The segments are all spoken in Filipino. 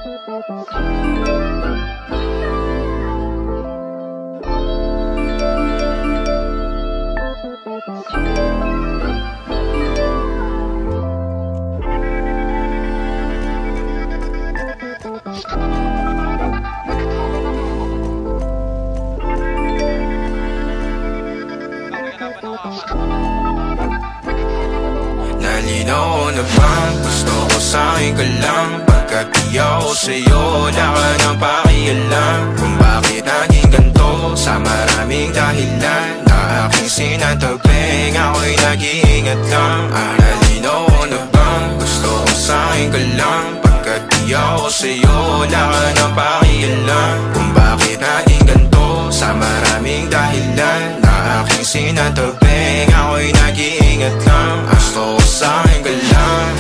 Nalinaw na bang gusto ko sa'kin ka lang? Pagkat di ako sa'yo, wala ka nang pakialam. Kung bakit naging ganito sa maraming dahilan na aking sinatagping, ako'y nag-iingat lang. Nalinaw na bang gusto ko sa'kin ka lang? Pagkat di ako sa'yo, wala ka nang pakialam. Kung bakit naging ganito sa maraming dahilan na aking sinatagping, ako'y nag-iingat lang. Gusto ko sa'kin ka lang,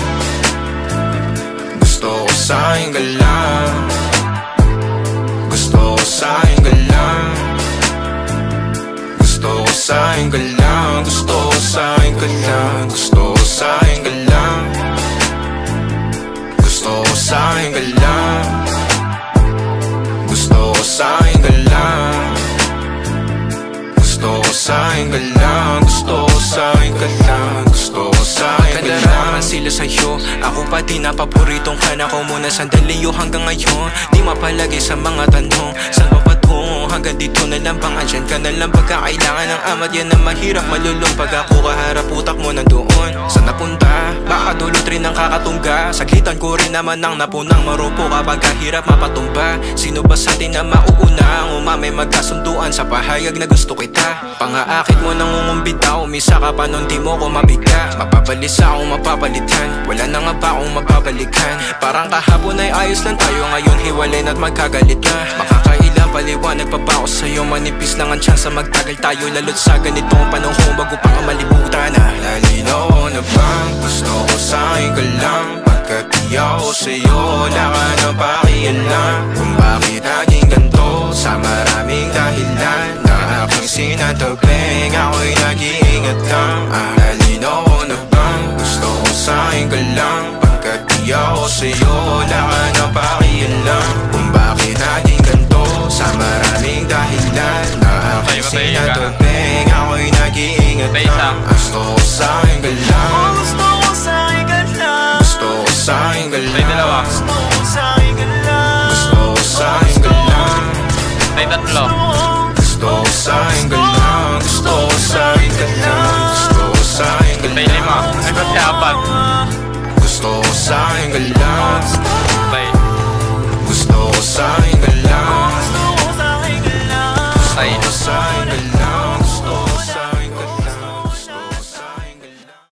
gusto ko sa'kin ka lang, gusto ko sa'kin ka lang, gusto ko sa'kin ka lang, gusto ko sa'kin ka lang, gusto ko sa'kin ka lang, gusto ko sa'kin ka lang, gusto ko sa'kin ka lang, gusto ko sa'kin ka lang, gusto ko sa'kin ka lang, gusto ko sa'kin ka lang. Sila sa'yo, ako pa din napaboritong ka na ko muna sandali yo hanggang ngayon. Di mapalagi sa mga tanong, saan pa patungo? Hanggang dito na lang bang andyan ka na lang pagkakailangan ng amat? Yan ang mahirap malulong pag ako kaharap utak mo nandoon. Saan napunta? Baka dulot rin ang kakatungga. Saglitan ko rin naman ang napunang marupo kapag kahirap mapatumba. Sino ba sa atin na mauuna ang umamay magkasunduan sa pahayag na gusto kita? Pangaakit mo nang umumbita, umisa ka pa nun di mo ko mabigla. Mapabalisa akong mapapalitan, wala na nga ba akong mapabalikan? Parang kahapon ay ayos lang tayo, ngayon hiwalay na't magkagalit na. Makakailang paliwanag pa ba ako sa'yo? Manipis lang ang tsansa magtagal tayo, lalo't sa ganitong panahon bago pa ka malibutan na. Nalinaw na bang gusto ko sa'kin ka lang? Pagkat di ako sa'yo, wala ka nang pakialam. Kung bakit naging ganito sa maraming dahilan na aking sinatagping, ako'y nag-iingat lang. Nalinaw na bang gusto ko sa'kin ka lang? Pagkat di ako sa'yo, wala ka nang pakialam. Kung bakit naging ganito sa maraming dahilan na aking sinatagping, ako'y nag-iingat lang. Gusto ko sa'kin ka lang, gusto ko sa'kin ka lang, gusto ko sa'kin ka lang.